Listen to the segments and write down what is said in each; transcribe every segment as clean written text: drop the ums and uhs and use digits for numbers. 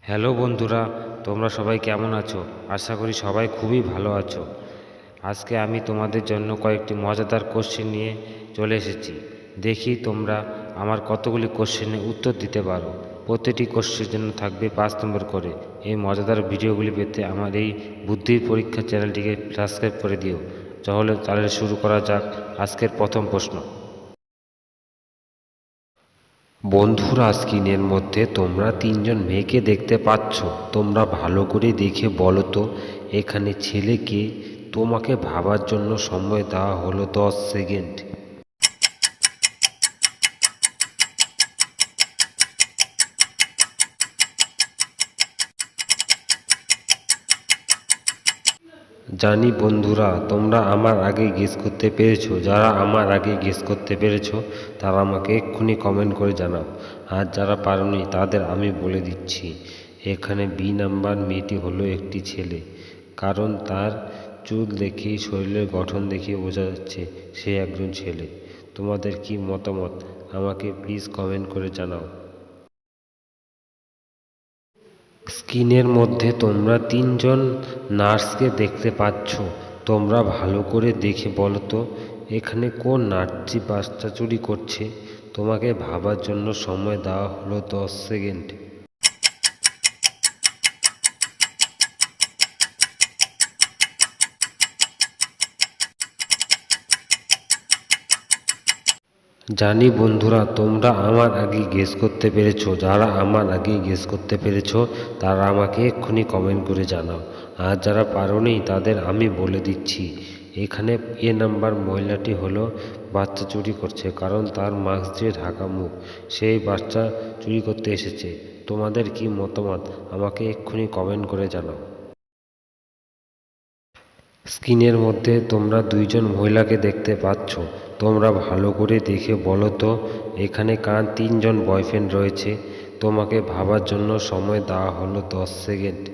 Hello বন্ধুরা, তোমরা সবাই কেমন আছো? আশা করি সবাই খুবই ভালো আছো। আজকে আমি তোমাদের জন্য কয়েকটি মজাদার কোশ্চেন নিয়ে চলে এসেছি। দেখি তোমরা আমার কতগুলি কোশ্চেনের উত্তর দিতে পারো। প্রতিটি কোশ্চেনের জন্য থাকবে 5 নম্বর করে। এই মজাদার ভিডিওগুলি পেতে আমার এই বুদ্ধির পরীক্ষা চ্যানেলটিকে সাবস্ক্রাইব করে দিও। তাহলে শুরু করা যাক আজকের প্রথম প্রশ্ন। বন্ধুরা, স্ক্রিনের মধ্যে তোমরা তিনজন মেয়েকে দেখতে পাচ্ছ। তোমরা ভালো করে দেখে বলো তো এখানে ছেলে কে? তোমাকে ভাবার জন্য সময় দেওয়া হলো 10 সেকেন্ড। জানি বন্ধুরা, তোমরা আমার আগে গেস করতে পেরেছো। যারা আমার আগে গেস করতে পেরেছো তারা আমাকে এক্ষুনি কমেন্ট করে জানাও। আর যারা পারোনি তাদের আমি বলে দিচ্ছি, এখানে বি নাম্বার মেয়েটি হলো একটি ছেলে, কারণ তার চুল দেখেই শরীরের গঠন দেখে বোঝা যাচ্ছে সে একজন ছেলে। তোমাদের কি মতামত আমাকে প্লিজ কমেন্ট করে জানাও। স্ক্রিনের মধ্যে তোমরা তিনজন নার্সকে দেখতে পাচ্ছ। তোমরা ভালো করে দেখে বলো তো এখানে কোন নার্সটি বাচ্চা চুরি করছে? তোমাকে ভাবার জন্য সময় দেওয়া হলো 10 সেকেন্ড। জানি বন্ধুরা, তোমরা আমার আগে গেস করতে পেরেছো। যারা আমার আগে গেস করতে পেরেছো তারা আমাকে এক্ষুনি কমেন্ট করে জানাও। আর যারা পারোনি তাদের আমি বলে দিচ্ছি, এখানে এ নাম্বার মহিলাটি হলো বাচ্চা চুরি করছে, কারণ তার মাস্ক দিয়ে ঢাকা মুখ। সেই বাচ্চা চুরি করতে এসেছে। তোমাদের কি মতামত আমাকে এক্ষুনি কমেন্ট করে জানাও। স্ক্রিনের মধ্যে তোমরা দুইজন মহিলাকে দেখতে পাচ্ছ। তোমরা ভালো করে দেখে বলো তো এখানে কার তিনজন বয়ফ্রেন্ড রয়েছে? তোমাকে ভাবার জন্য সময় দেওয়া হলো 10 সেকেন্ড।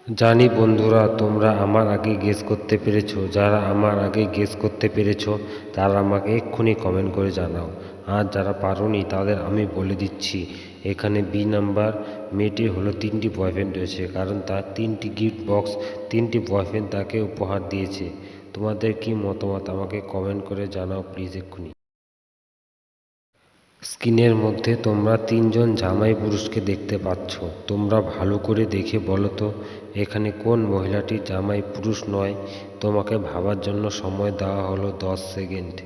জানি বন্ধুরা, তোমরা আমার আগে গেস করতে পেরেছো। যারা আমার আগে গেস করতে পেরেছো তারা আমাকে এক্ষুনি কমেন্ট করে জানাও। আর যারা পারোনি তাদের আমি বলে দিচ্ছি, এখানে বি নাম্বার মেয়েটির হলো 3টি বয়ফ্রেন্ড রয়েছে, কারণ তার 3টি গিফট বক্স 3টি বয়ফ্রেন্ড তাকে উপহার দিয়েছে। তোমাদের কি মতামত আমাকে কমেন্ট করে জানাও প্লিজ এক্ষুনি। স্ক্রিনের মধ্যে তোমরা তিনজন জামাই পুরুষকে দেখতে পাচ্ছ। তোমরা ভালো করে দেখে বলো তো এখানে কোন মহিলাটি জামাই পুরুষ নয়? তোমাকে ভাবার জন্য সময় দেওয়া হলো 10 সেকেন্ড।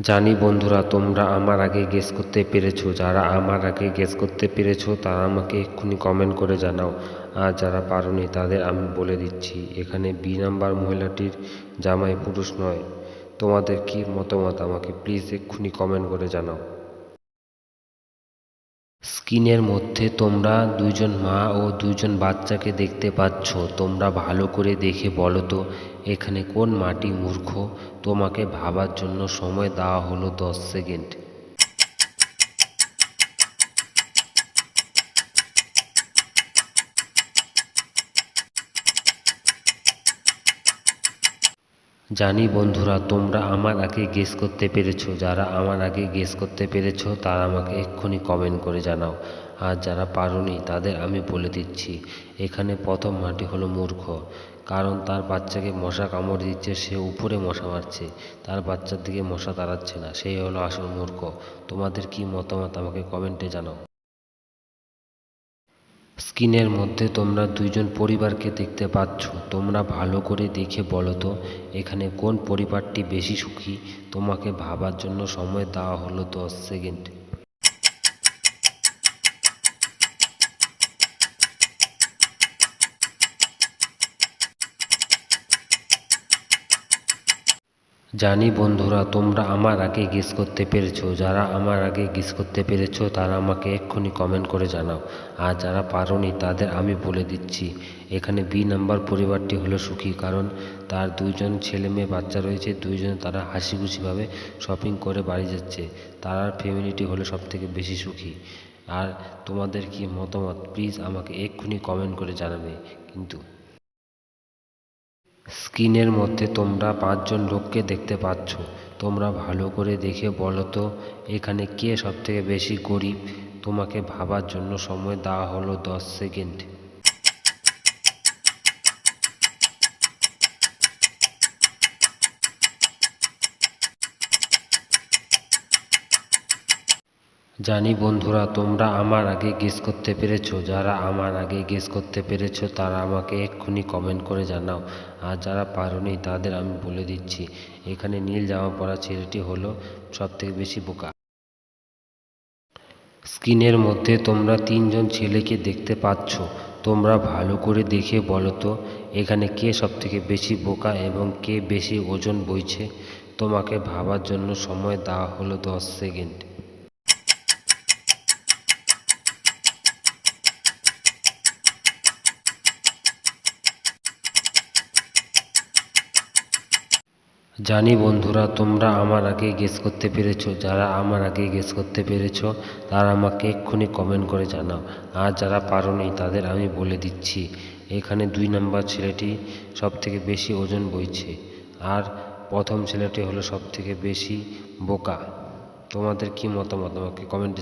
জানি বন্ধুরা, তোমরা আমার আগে গেস করতে পেরেছো। যারা আমার আগে গেস করতে পেরেছো তারা আমাকে এক্ষুনি কমেন্ট করে জানাও। আর যারা পারোনি তাদের আমি বলে দিচ্ছি, এখানে বি নাম্বার মহিলাটির জামাই পুরুষ নয়। তোমাদের কি মতামত আমাকে প্লিজ এক্ষুনি কমেন্ট করে জানাও। স্ক্রিনের মধ্যে তোমরা দুইজন মা ও দুইজন বাচ্চাকে দেখতে পাচ্ছ। তোমরা ভালো করে দেখে বলো তো এখানে কোন মাটি মূর্খ? তোমাকে ভাবার জন্য সময় দেওয়া হলো 10 সেকেন্ড। জানি বন্ধুরা, তোমরা আমার আগে গেস করতে পেরেছো। যারা আমার আগে গেস করতে পেরেছো তারা আমাকে এক্ষুনি কমেন্ট করে জানাও। আর যারা পারোনি তাদের আমি বলে দিচ্ছি, এখানে প্রথম মাটি হলো মূর্খ, কারণ তার বাচ্চাকে মশা কামড় দিচ্ছে, সে উপরে মশা মারছে, তার বাচ্চার দিকে মশা তাড়াচ্ছে না, সেই হলো আসল মূর্খ। তোমাদের কি মতামত আমাকে কমেন্টে জানাও। স্ক্রিনের মধ্যে তোমরা দুইজন পরিবারকে দেখতে পাচ্ছ। তোমরা ভালো করে দেখে বলো তো এখানে কোন পরিবারটি বেশি সুখী? তোমাকে ভাবার জন্য সময় দেওয়া হলো 10 সেকেন্ড। জানি বন্ধুরা, তোমরা আমার আগে গেস করতে পেরেছো। যারা আমার আগে গেস করতে পেরেছো তারা আমাকে এক্ষুনি কমেন্ট করে জানাও। আর যারা পারোনি তাদের আমি বলে দিচ্ছি, এখানে বি নাম্বার পরিবারটি হলো সুখী, কারণ তার দুইজন ছেলে মেয়ে বাচ্চা রয়েছে, দুইজন তারা হাসি খুশিভাবে শপিং করে বাড়ি যাচ্ছে। তার ফ্যামিলিটি হলো সবথেকে বেশি সুখী। আর তোমাদের কি মতামত প্লিজ আমাকে এক্ষুনি কমেন্ট করে জানাবে। কিন্তু স্ক্রিনের মধ্যে তোমরা 5 জন লোককে দেখতে পাচ্ছ, তোমরা ভালো করে দেখে বলো তো এখানে কে সবথেকে বেশি গরিব। তোমাকে ভাবার জন্য সময় দেওয়া হলো 10 সেকেন্ড। জানি বন্ধুরা তোমরা আমার আগে গেস করতে পেরেছো। যারা আমার আগে গেস করতে পেরেছো তারা আমাকে এক্ষুনি কমেন্ট করে জানাও। আর যারা পারোনি তাদের আমি বলে দিচ্ছি, এখানে নীল জামা পরা ছেলেটি হলো সবথেকে বেশি বোকা। স্ক্রিনের মধ্যে তোমরা 3 জন ছেলেকে দেখতে পাচ্ছ, তোমরা ভালো করে দেখে বলো তো এখানে কে সবথেকে বেশি বোকা এবং কে বেশি ওজন বইছে। তোমাকে ভাবার জন্য সময় দেওয়া হলো 10 সেকেন্ড। জানি বন্ধুরা তোমরা আমার আগে গেস করতে পেরেছো। যারা আমার আগে গেস করতে পেরেছো তারা আমাকে এক্ষুনি কমেন্ট করে জানাও। আর যারা পারোনি তাদের আমি বলে দিচ্ছি, এখানে 2 নম্বর ছেলেটি সবথেকে বেশি ওজন বইছে আর প্রথম ছেলেটি হলো সবথেকে বেশি বোকা। তোমাদের কি মতামত আমাকে কমেন্টে